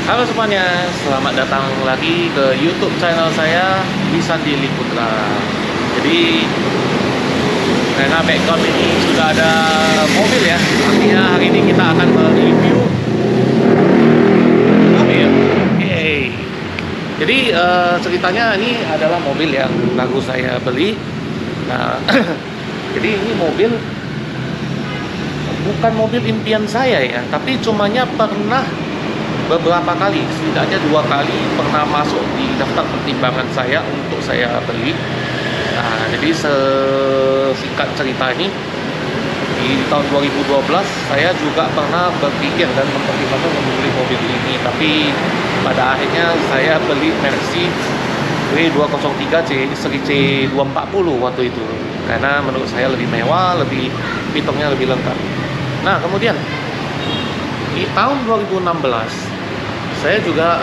Halo semuanya, selamat datang lagi ke YouTube channel saya, Wisandi Liputra. Jadi karena background ini sudah ada mobil ya, artinya hari ini kita akan mereview mobil. Yeay. Jadi ceritanya ini adalah mobil yang baru saya beli. Nah, jadi ini mobil bukan mobil impian saya ya, tapi cumanya pernah beberapa kali, setidaknya 2 kali pernah masuk di daftar pertimbangan saya untuk saya beli. Nah, jadi sesingkat cerita ini, di tahun 2012 saya juga pernah berpikir dan mempertimbangkan membeli mobil ini, tapi pada akhirnya saya beli versi W203C seri C240 waktu itu, karena menurut saya lebih mewah, lebih fiturnya lebih lengkap. Nah, kemudian di tahun 2016 saya juga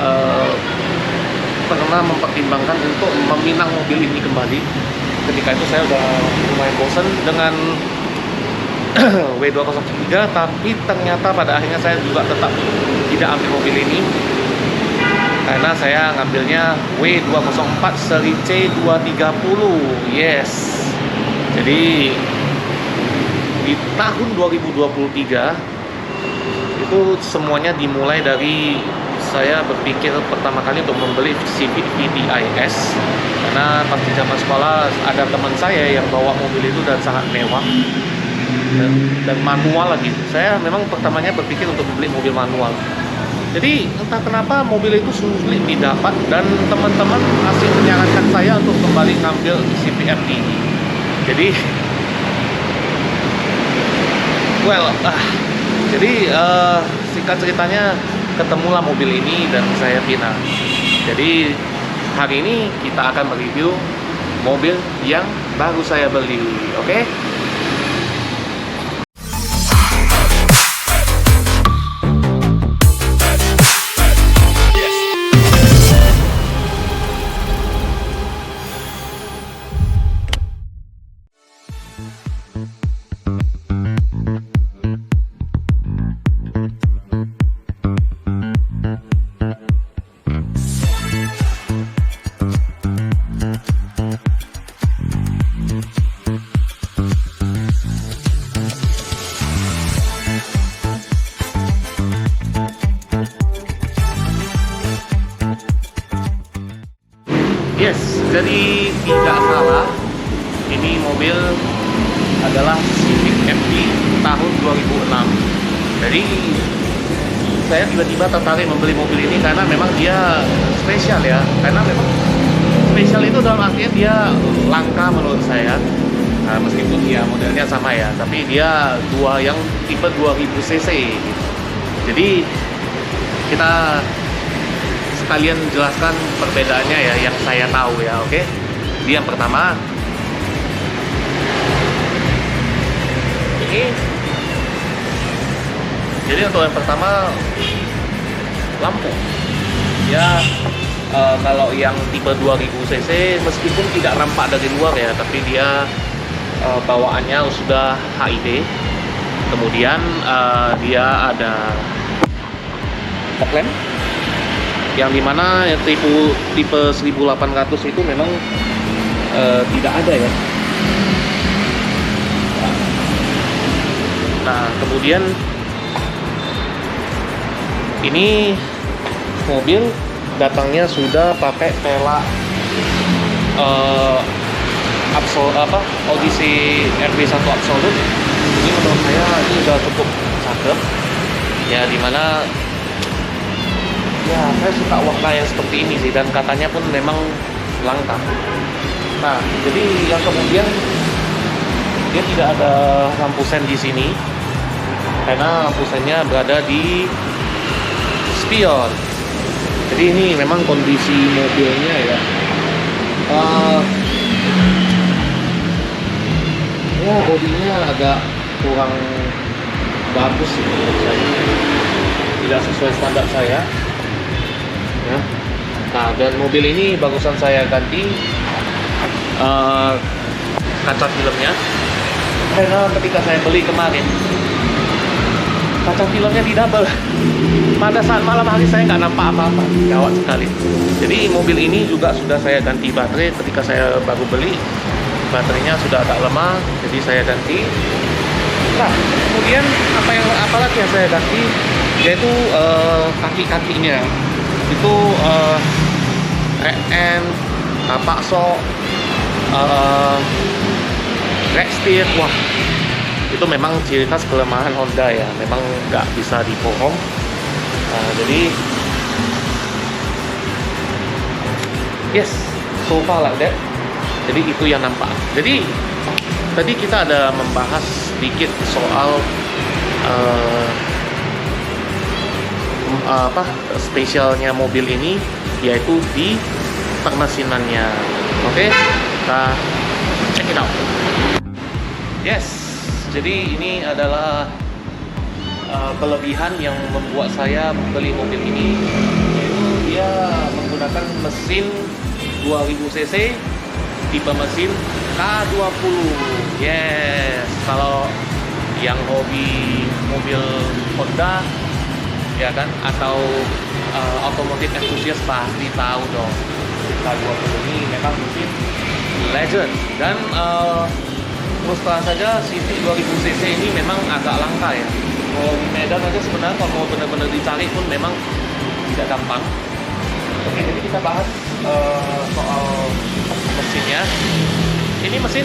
pernah mempertimbangkan untuk meminang mobil ini kembali. Ketika itu saya udah lumayan bosan dengan W203, tapi ternyata pada akhirnya saya juga tetap tidak ambil mobil ini karena saya ngambilnya W204 seri C230. Yes. Jadi di tahun 2023 itu semuanya dimulai dari saya berpikir pertama kali untuk membeli Civic VTIS, karena pas di zaman sekolah ada teman saya yang bawa mobil itu dan sangat mewah dan manual lagi. Saya memang pertamanya berpikir untuk membeli mobil manual. Jadi entah kenapa mobil itu sulit didapat dan teman-teman masih menyarankan saya untuk kembali ngambil Civic FT. Jadi singkat ceritanya ketemulah mobil ini dan saya pinang. Jadi hari ini kita akan mereview mobil yang baru saya beli, oke? Yes, jadi tidak salah, ini mobil adalah Civic FT tahun 2006. Jadi saya tiba-tiba tertarik membeli mobil ini karena memang dia spesial ya. Karena memang spesial itu dalam artian dia langka menurut saya. Nah, meskipun ya modelnya sama ya, tapi dia yang tipe 2000 cc. Jadi kita sekalian jelaskan perbedaannya ya yang saya tahu ya, oke? Jadi yang pertama, ini. Jadi untuk yang pertama, lampu. Ya, kalau yang tipe 2000 cc meskipun tidak nampak dari luar ya, tapi dia bawaannya sudah HID. Kemudian dia ada fog lamp, yang dimana tipe 1800 itu memang tidak ada ya. Nah, kemudian ini mobil datangnya sudah pakai pelak Odyssey RB1 Absolute. Ini menurut saya ini udah cukup cakep ya, dimana ya saya suka warna yang seperti ini sih, dan katanya pun memang langka. Nah, jadi yang kemudian dia tidak ada lampu sen di sini karena lampu sennya berada di spion. Jadi ini memang kondisi mobilnya ya. Ya bodinya agak kurang bagus sih menurut saya. Tidak sesuai standar saya. Ya. Nah, dan mobil ini barusan saya ganti kaca filmnya karena ketika saya beli kemarin kaca filmnya di double. Pada saat malam hari saya nggak nampak apa-apa, gawat sekali. Jadi mobil ini juga sudah saya ganti baterai ketika saya baru beli. Baterainya sudah agak lemah, jadi saya ganti. Nah, kemudian apa lagi yang saya ganti, yaitu kaki-kakinya. Itu end, tapak sok, rack steer. Wah, itu memang ciri khas kelemahan Honda ya, memang nggak bisa dibohong. Jadi yes, so far like that. Jadi itu yang nampak. Jadi tadi kita ada membahas sedikit soal spesialnya mobil ini, yaitu di permesinannya. Oke, kita check it out. Yes, jadi ini adalah kelebihan yang membuat saya membeli mobil ini, yaitu dia menggunakan mesin 2000 cc, tipe mesin K20. Yes, kalau yang hobi mobil Honda ya kan, atau otomotif enthusiast pasti tahu dong, K20 ini memang mesin legend. Dan terus terang saja CV 2000 cc ini memang agak langka ya. Kalau di Medan aja sebenarnya kalau mau benar-benar dicari pun memang tidak gampang. Oke, jadi kita bahas soal mesinnya. Ini mesin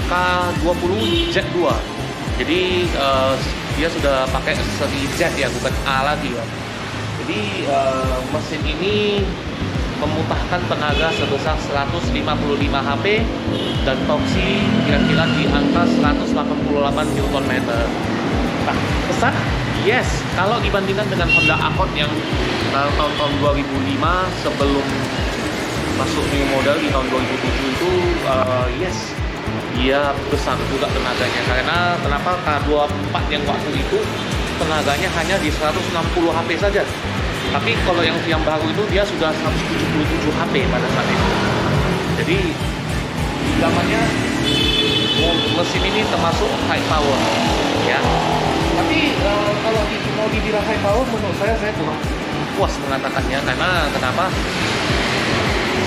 K20 Z2. Jadi dia sudah pakai seri Z ya, bukan A lagi ya. Jadi mesin ini memutahkan tenaga sebesar 155 HP dan torsi kira-kira di angka 188 Nm. Nah, besar? Yes, kalau dibandingkan dengan Honda Accord yang tahun-tahun 2005 sebelum masuk new model di tahun 2007 itu yes, dia besar juga tenaganya. Karena kenapa? K24 yang waktu itu tenaganya hanya di 160 HP saja. Tapi kalau yang baru itu dia sudah 177 HP pada saat itu. Jadi di zamannya mesin ini termasuk high power ya. Tapi kalau mau dibilang high power, menurut saya kurang puas mengatakannya. Karena kenapa?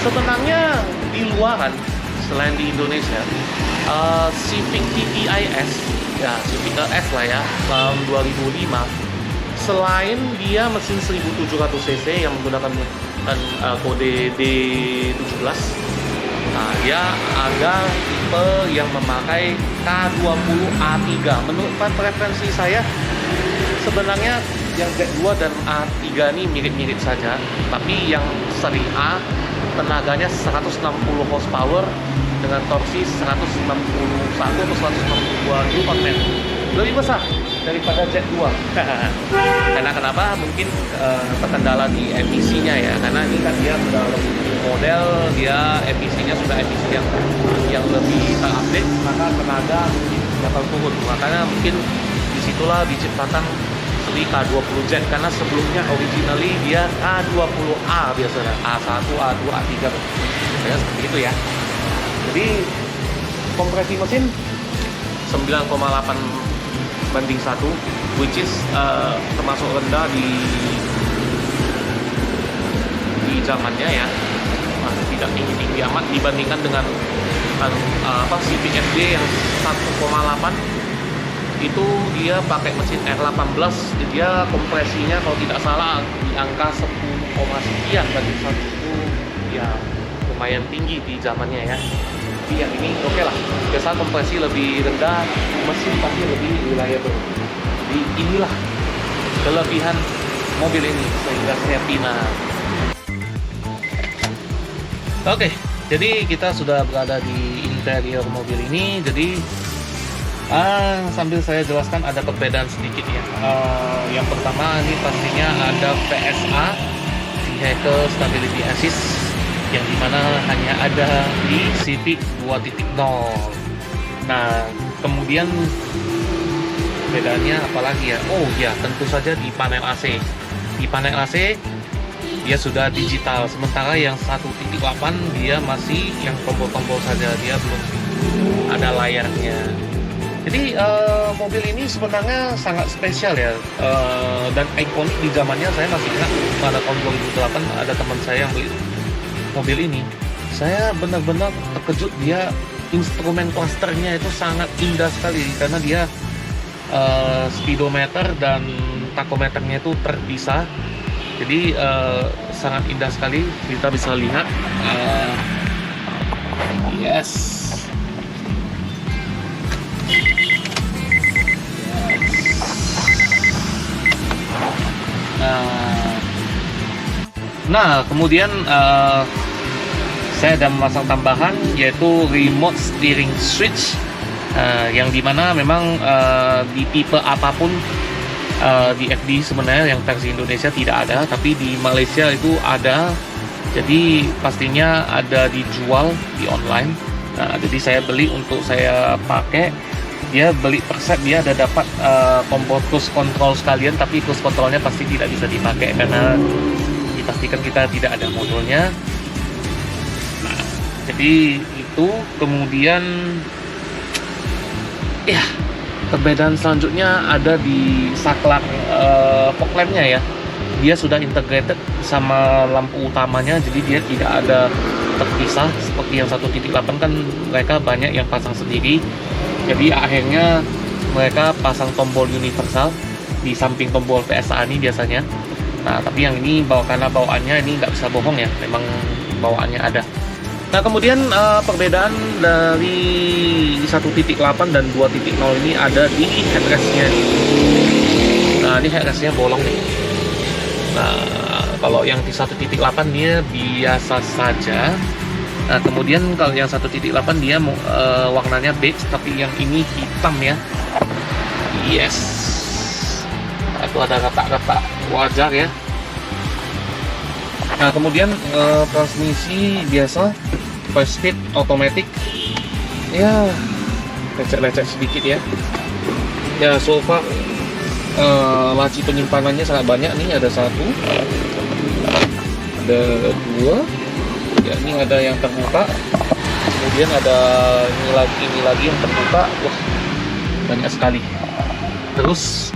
Sebenarnya di luaran selain di Indonesia, Civic TTIS ya, Civic S lah ya, tahun 2005, selain dia mesin 1700 cc yang menggunakan kode D17, nah dia ada tipe yang memakai K20A3. Menurut preferensi saya sebenarnya yang Z2 dan A3 ini mirip-mirip saja, tapi yang seri A tenaganya 160 horsepower dengan torsi 161 atau 162 Nm, lebih besar daripada Z2. Karena kenapa? Mungkin terkendala di emisinya ya, karena ini kan dia sudah lebih model, dia emisinya sudah emisi yang lebih terupdate, maka tenaga mungkin bakal turun. Makanya mungkin disitulah diciptakan seri K20Z, karena sebelumnya originally dia K20A biasanya, A1, A2, A3 biasanya seperti itu ya. Jadi kompresi mesin 9,8 banding 1, which is termasuk rendah di zamannya ya. Tidak tinggi-tinggi amat dibandingkan dengan Civic FD yang 1,8. Itu dia pakai mesin R18, dia kompresinya kalau tidak salah di angka 10, sekian banding 1. Itu ya lumayan tinggi di zamannya ya. Tapi yang ini oke lah, biasa kompresi lebih rendah, mesin pasti lebih reliable. Jadi inilah kelebihan mobil ini sehingga saya pinang. Oke, jadi kita sudah berada di interior mobil ini. Jadi sambil saya jelaskan ada perbedaan sedikit ya. Yang pertama ini pastinya ada VSA, Vehicle Stability Assist, yang dimana hanya ada di Civic 2.0. Nah, kemudian bedanya apalagi ya? Oh ya, tentu saja di panel AC. Di panel AC dia sudah digital, sementara yang 1.8 dia masih yang tombol-tombol saja, dia belum ada layarnya. Jadi mobil ini sebenarnya sangat spesial ya, dan ikonik di zamannya. Saya masih ingat pada tahun 2008 ada teman saya yang beli mobil ini. Saya benar-benar terkejut, dia instrumen clusternya itu sangat indah sekali karena dia speedometer dan tachometernya itu terpisah. Jadi sangat indah sekali, kita bisa lihat. Yes. Nah, kemudian saya ada memasang tambahan yaitu remote steering switch, yang dimana memang di tipe apapun di FD sebenarnya yang versi Indonesia tidak ada, tapi di Malaysia itu ada. Jadi pastinya ada dijual di online. Nah, jadi saya beli untuk saya pakai. Dia beli per set, dia ada dapat tombol cruise control sekalian, tapi cruise controlnya pasti tidak bisa dipakai karena dipastikan kita tidak ada modulnya. Nah, jadi itu. Kemudian ya, perbedaan selanjutnya ada di saklar fog lampnya ya. Dia sudah integrated sama lampu utamanya, jadi dia tidak ada terpisah seperti yang 1.8 kan mereka banyak yang pasang sendiri. Jadi akhirnya mereka pasang tombol universal di samping tombol PSA ini biasanya. Nah, tapi yang ini karena bawaannya ini nggak bisa bohong ya, memang bawaannya ada. Nah, kemudian perbedaan dari 1.8 dan 2.0 ini ada di headrestnya. Nah, ini headrestnya bolong nih. Nah, kalau yang di 1.8 dia biasa saja. Nah, kemudian kalau yang 1.8 dia warnanya beige, tapi yang ini hitam ya. Yes. Nah, itu ada retak-retak wajar ya. Nah, kemudian transmisi biasa 5-speed automatic. Ya, lecet-lecet sedikit ya. Ya, so far laci penyimpanannya sangat banyak nih. Ada 1, ada 2. Ya, ini ada yang terbuka, kemudian ada ini lagi yang terbuka. Wah, banyak sekali. Terus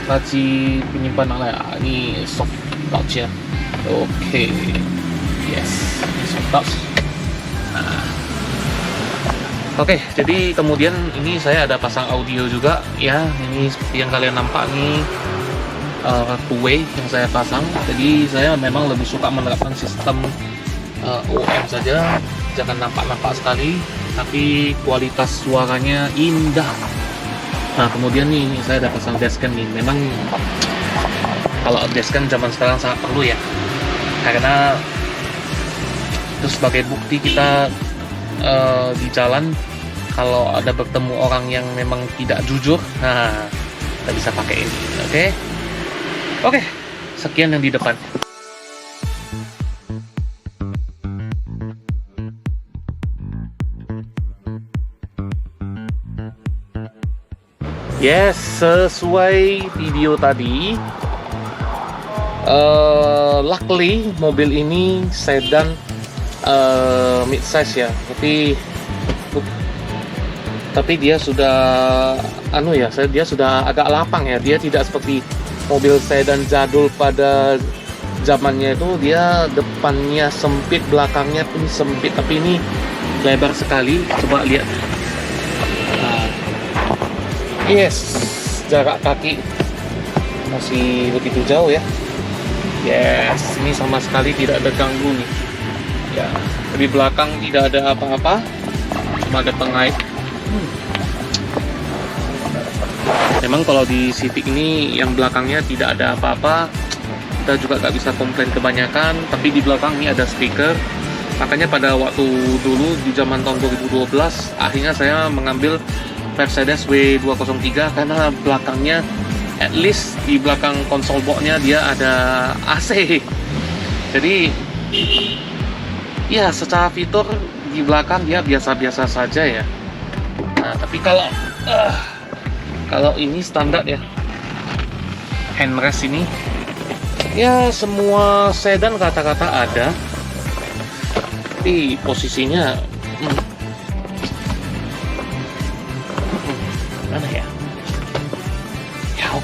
laci penyimpanan ini soft touch ya. Oke. Yes, ini soft touch. Nah, oke, jadi kemudian ini saya ada pasang audio juga ya. Ini seperti yang kalian nampak nih, two-way yang saya pasang. Jadi saya memang lebih suka menerapkan sistem OM saja, jangan nampak-nampak sekali, tapi kualitas suaranya indah. Nah, kemudian nih saya ada pasang dashcam nih. Memang kalau dashcam zaman sekarang sangat perlu ya, karena itu sebagai bukti kita di jalan kalau ada bertemu orang yang memang tidak jujur, nah kita bisa pakai ini. Oke, sekian yang di depan. Yes, sesuai video tadi, luckily mobil ini sedan mid-size ya, tapi dia sudah dia sudah agak lapang ya. Dia tidak seperti mobil sedan jadul pada zamannya itu, dia depannya sempit, belakangnya pun sempit, tapi ini lebar sekali. Coba lihat. Nah, yes, jarak kaki masih begitu jauh ya. Yes, ini sama sekali tidak ada ganggu nih ya. Di belakang tidak ada apa-apa, cuma ada pengait. Memang kalau di Civic ini yang belakangnya tidak ada apa-apa, kita juga nggak bisa komplain kebanyakan. Tapi di belakang ini ada speaker. Makanya pada waktu dulu di zaman tahun 2012, akhirnya saya mengambil Mercedes W203 karena belakangnya, at least di belakang konsol boxnya dia ada AC. Jadi ya secara fitur di belakang dia biasa-biasa saja ya. Nah, tapi kalau ini standar ya, handrest ini ya semua sedan kata-kata ada, tapi posisinya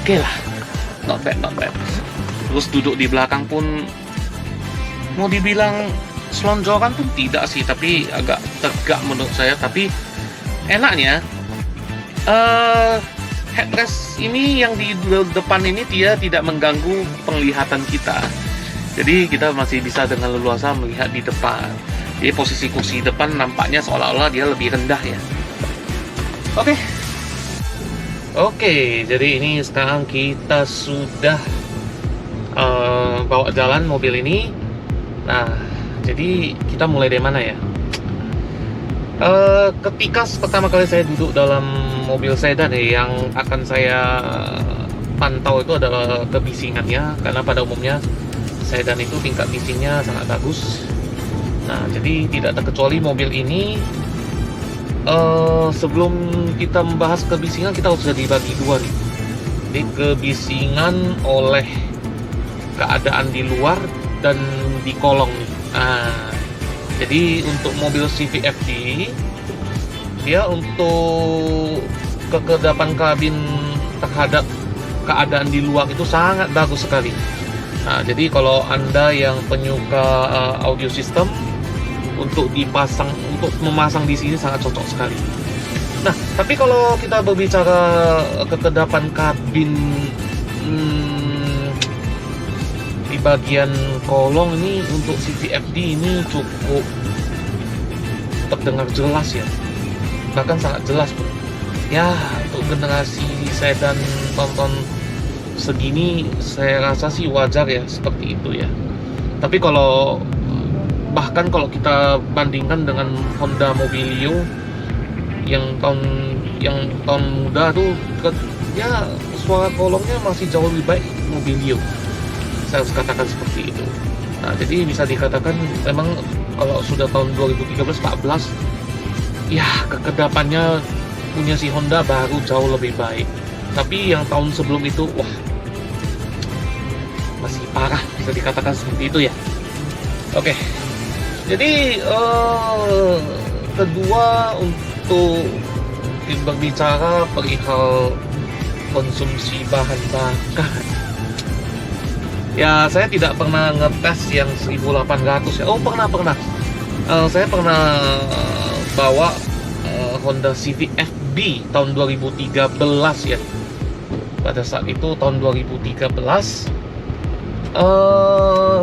oke lah, not bad, not bad. Terus duduk di belakang pun mau dibilang selonjoran pun tidak sih, tapi agak tegak menurut saya. Tapi enaknya headrest ini yang di depan ini dia tidak mengganggu penglihatan kita, jadi kita masih bisa dengan leluasa melihat di depan. Jadi posisi kursi depan nampaknya seolah-olah dia lebih rendah ya. Oke, jadi ini sekarang kita sudah bawa jalan mobil ini. Nah, jadi kita mulai dari mana ya? Ketika pertama kali saya duduk dalam mobil sedan ya, yang akan saya pantau itu adalah kebisingannya, karena pada umumnya sedan itu tingkat bisingnya sangat bagus. Nah, jadi tidak terkecuali mobil ini. Sebelum kita membahas kebisingan, kita harus dibagi dua nih. Jadi kebisingan oleh keadaan di luar dan di kolong nih. Nah, jadi untuk mobil CVFD, dia untuk kekedapan kabin terhadap keadaan di luar itu sangat bagus sekali. Nah, jadi kalau Anda yang penyuka audio system, untuk memasang di sini sangat cocok sekali. Nah, tapi kalau kita berbicara kekedapan kabin di bagian kolong ini, untuk CVFD ini cukup terdengar jelas ya, bahkan sangat jelas pun. Ya, untuk generasi sedan tonton segini, saya rasa sih wajar ya seperti itu ya. Tapi bahkan kalau kita bandingkan dengan Honda Mobilio yang tahun muda tuh, ya suara kolongnya masih jauh lebih baik Mobilio, saya harus katakan seperti itu. Nah, jadi bisa dikatakan memang kalau sudah tahun 2013-14 ya kekedapannya punya si Honda baru jauh lebih baik. Tapi yang tahun sebelum itu, wah, masih parah, bisa dikatakan seperti itu ya. Oke. Jadi kedua, untuk berbicara perihal konsumsi bahan bakar, ya saya tidak pernah ngetes yang 1800 ya. Pernah. Saya pernah bawa Honda CVFB tahun 2013 ya. Pada saat itu tahun 2013.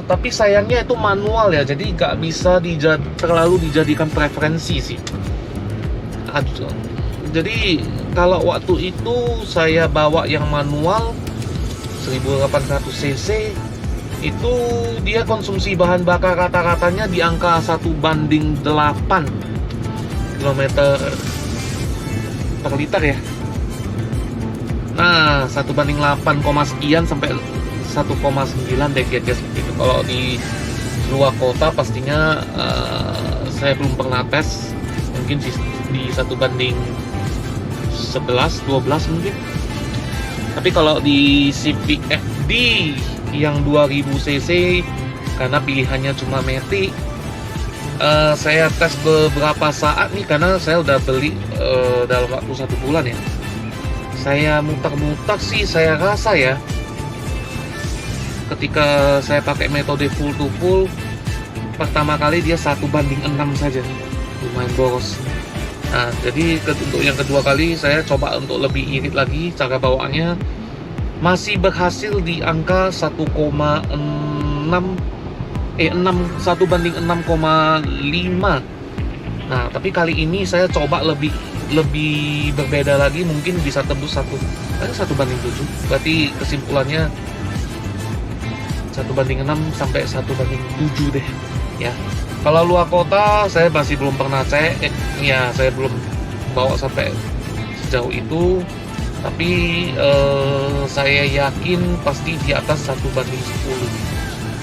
Tapi sayangnya itu manual ya, jadi nggak bisa terlalu dijadikan preferensi sih. Jadi kalau waktu itu saya bawa yang manual 1800 cc, itu dia konsumsi bahan bakar rata-ratanya di angka 1:8 km per liter ya. Nah, 1:8, sekian sampai 1,9 deh kira-kira seperti itu. Kalau di luar kota pastinya saya belum pernah tes, mungkin di 1:11-12 mungkin. Tapi kalau di CVFD yang 2000 cc, karena pilihannya cuma Matic, saya tes beberapa saat nih, karena saya udah beli dalam waktu 1 bulan ya. Saya muter-muter sih, saya rasa ya, ketika saya pakai metode full to full, pertama kali dia 1:6 saja, lumayan boros. Nah, jadi untuk yang kedua kali saya coba untuk lebih irit lagi cara bawaannya, masih berhasil di angka 1:6,5. Nah, tapi kali ini saya coba lebih berbeda lagi, mungkin bisa tembus 1:7. Berarti kesimpulannya 1:6 sampai 1:7 deh ya. Kalau luar kota saya masih belum pernah cek ya, saya belum bawa sampai sejauh itu. Tapi saya yakin pasti di atas 1:10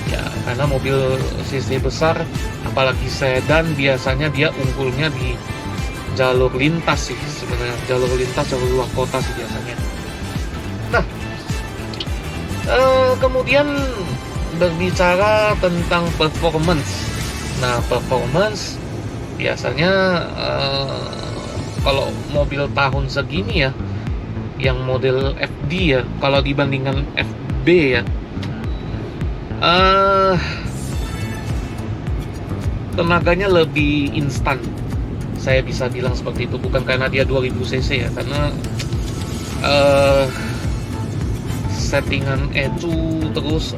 ya, karena mobil cc besar apalagi sedan biasanya dia unggulnya di jalur lintas sih sebenarnya, jalur luar kota sih biasanya. Nah, kemudian berbicara tentang performance. Nah, performance biasanya kalau mobil tahun segini ya yang model FD ya, kalau dibandingkan FB ya. Tenaganya lebih instan, saya bisa bilang seperti itu. Bukan karena dia 2000 cc ya, karena settingan ECU terus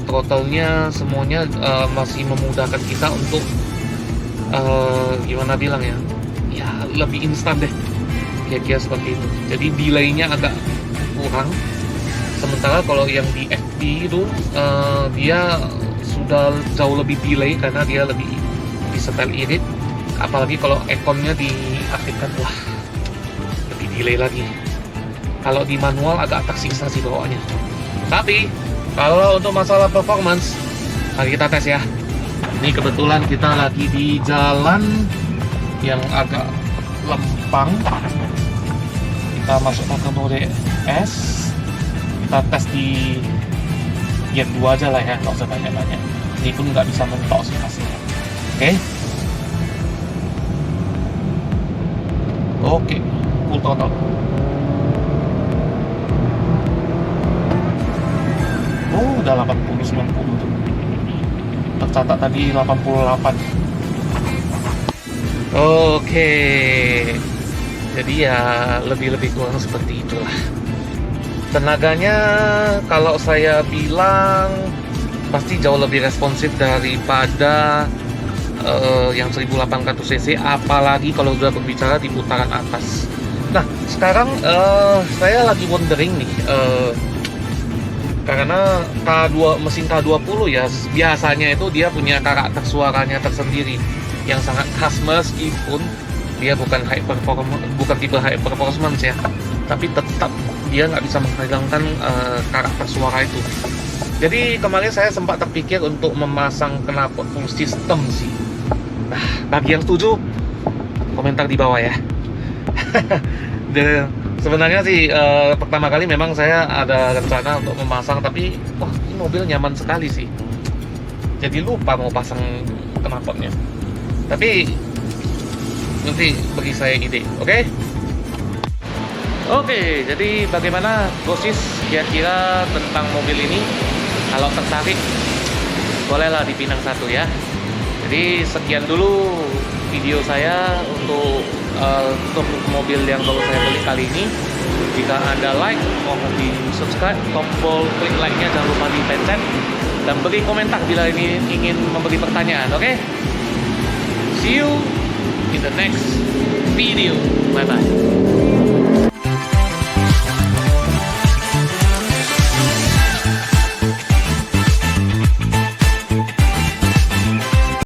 throttle-nya semuanya masih memudahkan kita untuk gimana bilang ya, lebih instan deh, kira-kira seperti itu. Jadi delay-nya agak kurang. Sementara kalau yang di FD itu dia sudah jauh lebih delay karena dia lebih setel irit. Apalagi kalau ekonnya diaktifkan, wah, lebih delay lagi. Kalau di manual agak tersiksa sih bawaannya. Tapi kalau untuk masalah performance, mari kita tes ya. Ini kebetulan kita lagi di jalan yang agak lempang. Kita masukkan ke mode S. Kita tes di gear 2 aja lah ya, nggak usah banyak-banyak. Ini pun nggak bisa mentok sih hasilnya. Oke, full throttle. Oh, udah 80-90 tuh. Tercatat tadi 88. Oke. Jadi ya lebih kurang seperti itulah. Tenaganya kalau saya bilang pasti jauh lebih responsif daripada yang 1800 cc, apalagi kalau udah berbicara di putaran atas. Nah, sekarang saya lagi wondering nih, karena mesin K20 ya biasanya itu dia punya karakter suaranya tersendiri yang sangat khas, meskipun dia bukan tipe high performance ya, tapi tetap dia nggak bisa menghilangkan karakter suara itu. Jadi kemarin saya sempat terpikir untuk memasang knalpot full system sih. Nah, bagi yang setuju, komentar di bawah ya. Sebenarnya sih pertama kali memang saya ada rencana untuk memasang, tapi wah, ini mobil nyaman sekali sih. Jadi lupa mau pasang knalpotnya. Tapi nanti bagi saya ide, oke? Oke, jadi bagaimana Gosis kira-kira tentang mobil ini? Kalau tertarik, bolehlah dipinang satu ya. Jadi sekian dulu video saya untuk mobil yang baru saya beli kali ini. Jika Anda like, mohon di subscribe, tombol klik like-nya jangan lupa dipencet, dan beri komentar bila ini ingin memberi pertanyaan, oke? See you in the next video. Bye bye.